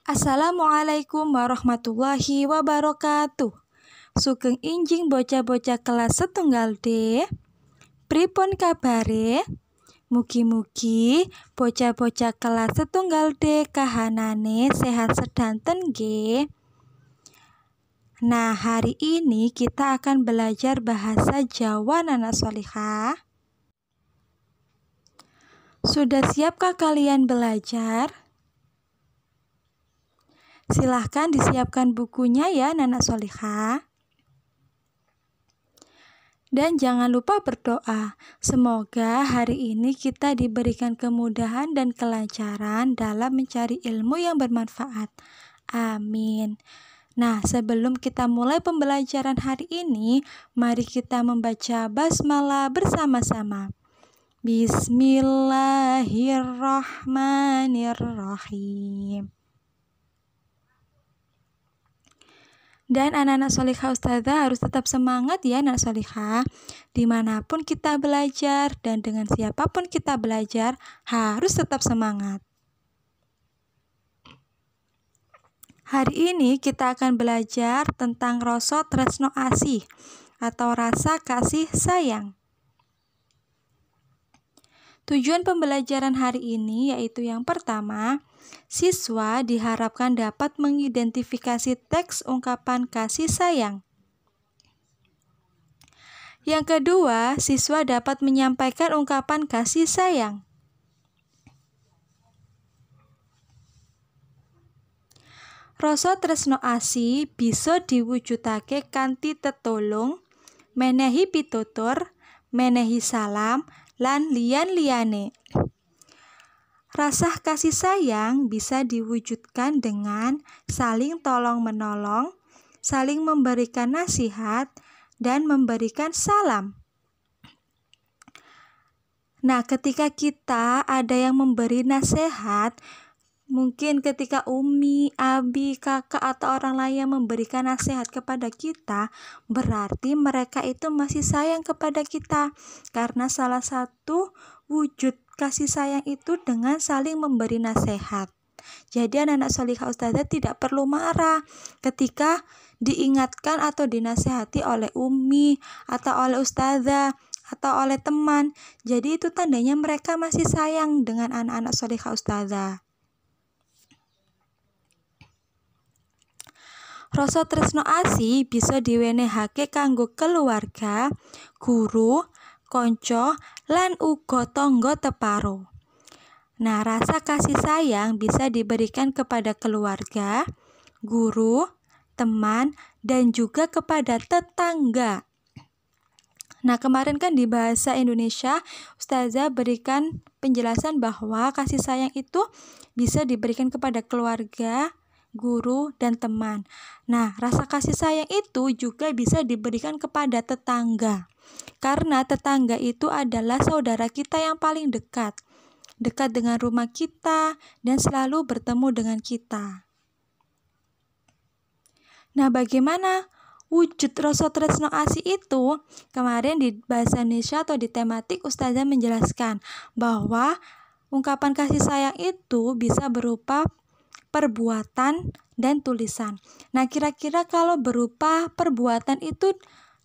Assalamualaikum warahmatullahi wabarakatuh. Sugeng injing bocah-bocah kelas setunggal D. Pripun kabare? Mugi-mugi bocah-bocah kelas setunggal D kahanane sehat sedanten nggih. Nah, hari ini kita akan belajar bahasa Jawa Nana Sholihah. Sudah siapkah kalian belajar? Silahkan disiapkan bukunya ya Nana Sholihah. Dan jangan lupa berdoa. Semoga hari ini kita diberikan kemudahan dan kelancaran dalam mencari ilmu yang bermanfaat. Amin. Nah, sebelum kita mulai pembelajaran hari ini, mari kita membaca basmalah bersama-sama. Bismillahirrahmanirrahim. Dan anak-anak Sholihah Ustazah harus tetap semangat ya anak Sholihah. Dimanapun kita belajar dan dengan siapapun kita belajar harus tetap semangat. Hari ini kita akan belajar tentang rasa tresno asih atau rasa kasih sayang. Tujuan pembelajaran hari ini yaitu yang pertama, siswa diharapkan dapat mengidentifikasi teks ungkapan kasih sayang. Yang kedua, siswa dapat menyampaikan ungkapan kasih sayang. Rasa tresno asih bisa diwujudake kanthi tetulung, menehi pitutur, menehi salam, lan liyan-liyane. Rasa kasih sayang bisa diwujudkan dengan saling tolong-menolong, saling memberikan nasihat, dan memberikan salam. Nah, ketika kita ada yang memberi nasihat, mungkin ketika umi, abi, kakak, atau orang lain yang memberikan nasihat kepada kita, berarti mereka itu masih sayang kepada kita. Karena salah satu wujud kasih sayang itu dengan saling memberi nasihat. Jadi anak-anak Sholihah Ustazah tidak perlu marah ketika diingatkan atau dinasehati oleh umi, atau oleh ustazah, atau oleh teman. Jadi itu tandanya mereka masih sayang dengan anak-anak Sholihah Ustazah. Rasa tresno asih bisa diwenehake kanggo keluarga, guru, konco, lan uga tangga teparo. Nah, rasa kasih sayang bisa diberikan kepada keluarga, guru, teman, dan juga kepada tetangga. Nah, kemarin kan di bahasa Indonesia Ustazah berikan penjelasan bahwa kasih sayang itu bisa diberikan kepada keluarga, guru, dan teman. Nah, rasa kasih sayang itu juga bisa diberikan kepada tetangga. Karena tetangga itu adalah saudara kita yang paling dekat dengan rumah kita dan selalu bertemu dengan kita. Nah, bagaimana wujud rasa tresno asih itu? Kemarin di bahasa Indonesia atau di tematik Ustazah menjelaskan bahwa ungkapan kasih sayang itu bisa berupa perbuatan dan tulisan. Nah, kira-kira kalau berupa perbuatan itu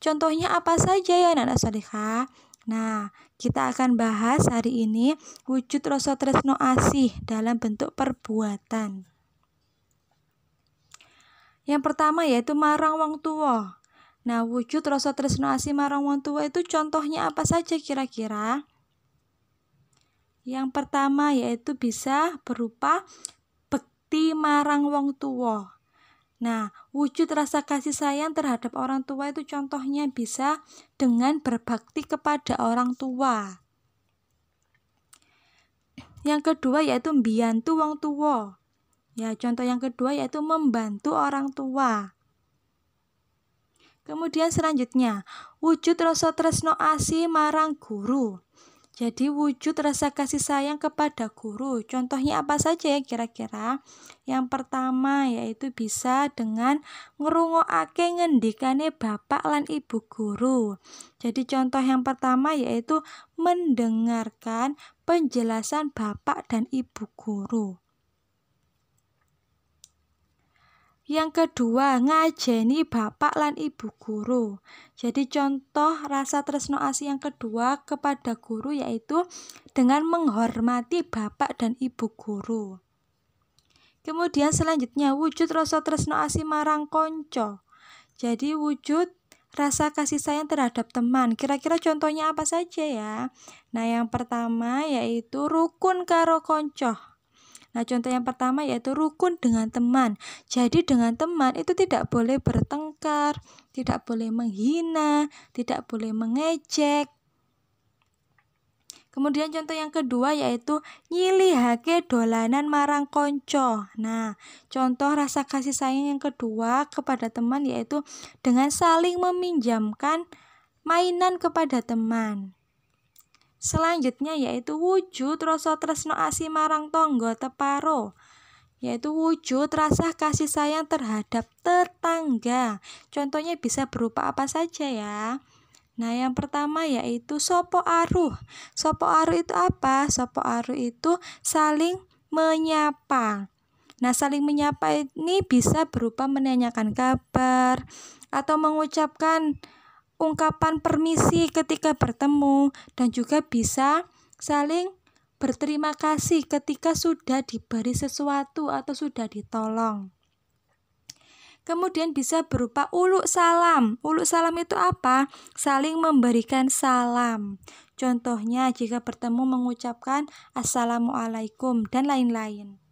contohnya apa saja ya anak-anak Sholihah? Nah, kita akan bahas hari ini wujud rasa tresno asih dalam bentuk perbuatan. Yang pertama yaitu marang wong tuwa. Nah, wujud rasa tresno asih marang wong tuwa itu contohnya apa saja kira-kira? Yang pertama yaitu bisa berupa bekti marang wong tuwa. Nah, wujud rasa kasih sayang terhadap orang tua itu contohnya bisa dengan berbakti kepada orang tua. Yang kedua yaitu mbiyantu wong tuwa. Ya, contoh yang kedua yaitu membantu orang tua. Kemudian selanjutnya, wujud rasa tresno asih marang guru. Jadi wujud rasa kasih sayang kepada guru. Contohnya apa saja ya kira-kira? Yang pertama yaitu bisa dengan ngrungokake ngendikane bapak lan ibu guru. Jadi contoh yang pertama yaitu mendengarkan penjelasan bapak dan ibu guru. Yang kedua, ngajeni bapak lan ibu guru. Jadi contoh rasa tresno asih yang kedua kepada guru yaitu dengan menghormati bapak dan ibu guru. Kemudian selanjutnya wujud rasa tresno asih marang konco. Jadi wujud rasa kasih sayang terhadap teman. Kira-kira contohnya apa saja ya? Nah, yang pertama yaitu rukun karo konco. Nah, contoh yang pertama yaitu rukun dengan teman. Jadi dengan teman itu tidak boleh bertengkar, tidak boleh menghina, tidak boleh mengejek. Kemudian contoh yang kedua yaitu nyilihake dolanan marang konco. Nah, contoh rasa kasih sayang yang kedua kepada teman yaitu dengan saling meminjamkan mainan kepada teman. Selanjutnya yaitu wujud rasa tresno asih marang tonggo teparo, yaitu wujud rasa kasih sayang terhadap tetangga. Contohnya bisa berupa apa saja ya. Nah, yang pertama yaitu sopo aruh. Sopo aruh itu apa? Sopo aruh itu saling menyapa. Nah, saling menyapa ini bisa berupa menanyakan kabar atau mengucapkan ungkapan permisi ketika bertemu, dan juga bisa saling berterima kasih ketika sudah diberi sesuatu atau sudah ditolong. Kemudian bisa berupa uluk salam. Uluk salam itu apa? Saling memberikan salam. Contohnya jika bertemu mengucapkan assalamualaikum dan lain-lain.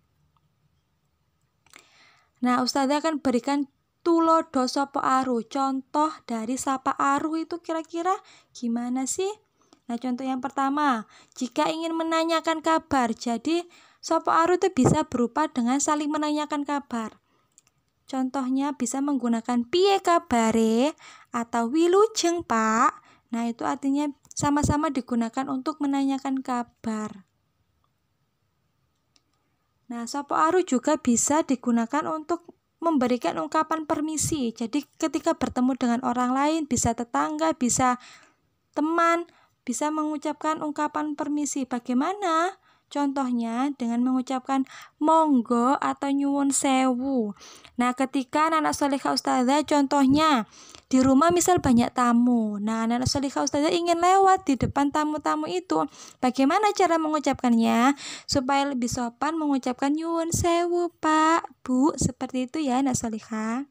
Nah, Ustazah akan berikan tulodo sopo aru. Contoh dari sapa aru itu kira-kira gimana sih? Nah, contoh yang pertama, jika ingin menanyakan kabar, jadi sopo aru itu bisa berupa dengan saling menanyakan kabar. Contohnya bisa menggunakan piye kabare atau wilujeng pak. Nah, itu artinya sama-sama digunakan untuk menanyakan kabar. Nah, sopo aru juga bisa digunakan untuk memberikan ungkapan permisi. Jadi ketika bertemu dengan orang lain, bisa tetangga, bisa teman, bisa mengucapkan ungkapan permisi. Bagaimana? Contohnya dengan mengucapkan monggo atau nyuwun sewu. Nah, ketika anak solehah Ustazah contohnya di rumah misal banyak tamu. Nah, anak solehah Ustazah ingin lewat di depan tamu-tamu itu. Bagaimana cara mengucapkannya? Supaya lebih sopan mengucapkan nyuwun sewu Pak, Bu. Seperti itu ya anak solehah.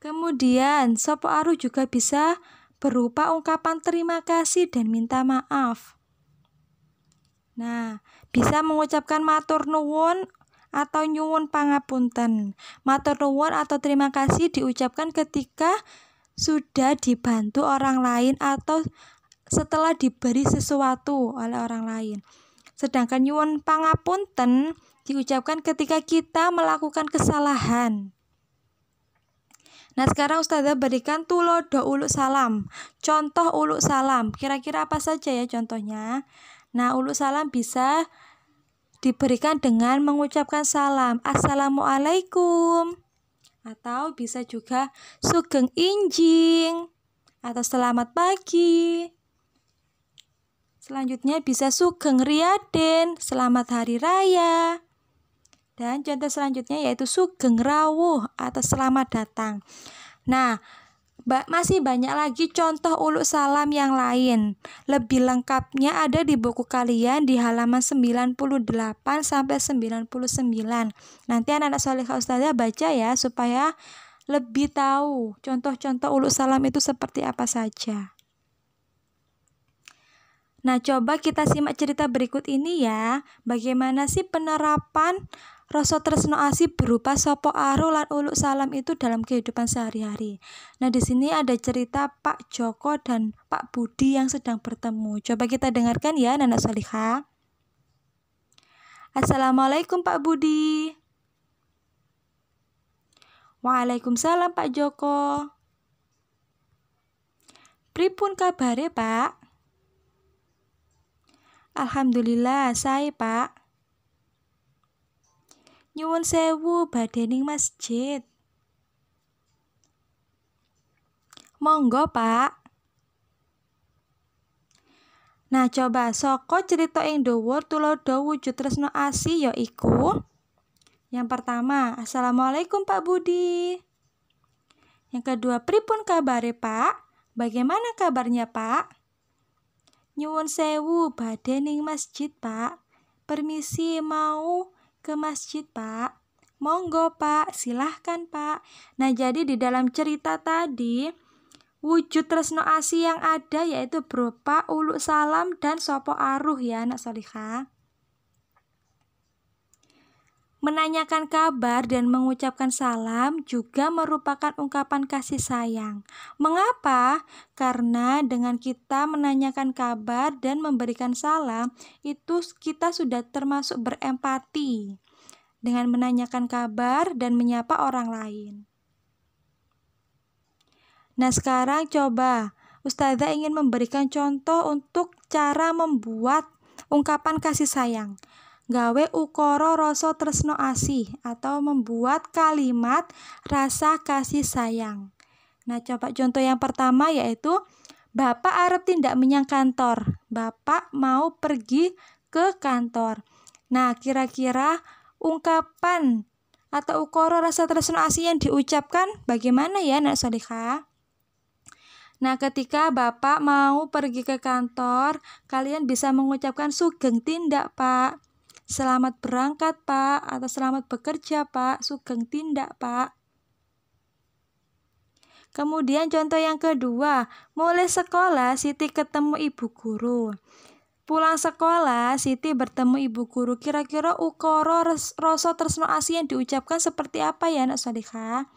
Kemudian sopo aru juga bisa berupa ungkapan terima kasih dan minta maaf. Nah, bisa mengucapkan matur nuwun atau nyuwun pangapunten. Matur nuwun atau terima kasih diucapkan ketika sudah dibantu orang lain atau setelah diberi sesuatu oleh orang lain. Sedangkan nyuwun pangapunten diucapkan ketika kita melakukan kesalahan. Nah, sekarang Ustazah berikan tulodo uluk salam. Contoh uluk salam, kira-kira apa saja ya contohnya? Nah, uluk salam bisa diberikan dengan mengucapkan salam assalamualaikum, atau bisa juga sugeng injing atau selamat pagi. Selanjutnya bisa sugeng riaden, selamat hari raya. Dan contoh selanjutnya yaitu sugeng rawuh atau selamat datang. Nah, masih banyak lagi contoh uluk salam yang lain. Lebih lengkapnya ada di buku kalian di halaman 98 sampai 99. Nanti anak-anak solehah Ustazah baca ya supaya lebih tahu contoh-contoh uluk salam itu seperti apa saja. Nah, coba kita simak cerita berikut ini ya. Bagaimana sih penerapan rasa tresno asih berupa sopo aru lan uluk salam itu dalam kehidupan sehari-hari. Nah, di sini ada cerita Pak Joko dan Pak Budi yang sedang bertemu. Coba kita dengarkan ya, anak solihah. Assalamualaikum Pak Budi. Waalaikumsalam Pak Joko. Pripun kabare Pak? Alhamdulillah sae Pak. Nyuwun sewu badhe ning masjid. Monggo Pak. Nah, coba saka cerita ing dhuwur tulodo wujud tresno asih ya iku Yang pertama, Assalamualaikum Pak Budi. Yang kedua, pripun kabare Pak? Bagaimana kabarnya Pak? Nyuwun sewu, badhe ning masjid Pak. Permisi, mau ke masjid Pak. Monggo Pak, silahkan Pak. Nah, jadi di dalam cerita tadi, wujud tresno asih yang ada yaitu berupa uluk salam dan sopo aruh ya anak solihah. Menanyakan kabar dan mengucapkan salam juga merupakan ungkapan kasih sayang. Mengapa? Karena dengan kita menanyakan kabar dan memberikan salam, itu kita sudah termasuk berempati dengan menanyakan kabar dan menyapa orang lain. Nah, sekarang coba Ustazah ingin memberikan contoh untuk cara membuat ungkapan kasih sayang. Gawe ukara rasa tresno asih atau membuat kalimat rasa kasih sayang. Nah, coba contoh yang pertama yaitu Bapak arep tindak menyang kantor. Bapak mau pergi ke kantor. Nah, kira-kira ungkapan atau ukara rasa tresno asih yang diucapkan bagaimana ya Nak Solihah? Nah, ketika Bapak mau pergi ke kantor, kalian bisa mengucapkan sugeng tindak Pak. Selamat berangkat Pak, atau selamat bekerja Pak, sugeng tindak Pak. Kemudian contoh yang kedua, mulai sekolah Siti ketemu ibu guru. Pulang sekolah Siti bertemu ibu guru. Kira-kira ukara rasa tresno asih yang diucapkan seperti apa ya Nak Solihah?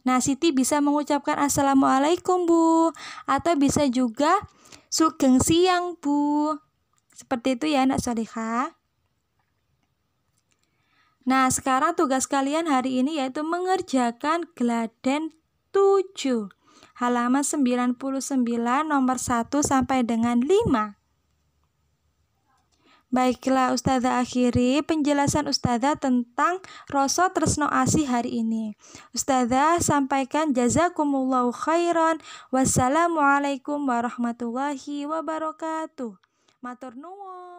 Nah, Siti bisa mengucapkan Assalamualaikum Bu, atau bisa juga sugeng siang Bu. Seperti itu ya Nak Solihah. Nah, sekarang tugas kalian hari ini yaitu mengerjakan Gladen 7 halaman 99 nomor 1 sampai dengan 5. Baiklah, Ustazah akhiri penjelasan Ustazah tentang rasa tresno asih hari ini. Ustazah sampaikan jazakumullahu khairan. Wassalamualaikum warahmatullahi wabarakatuh. Matur nuwun.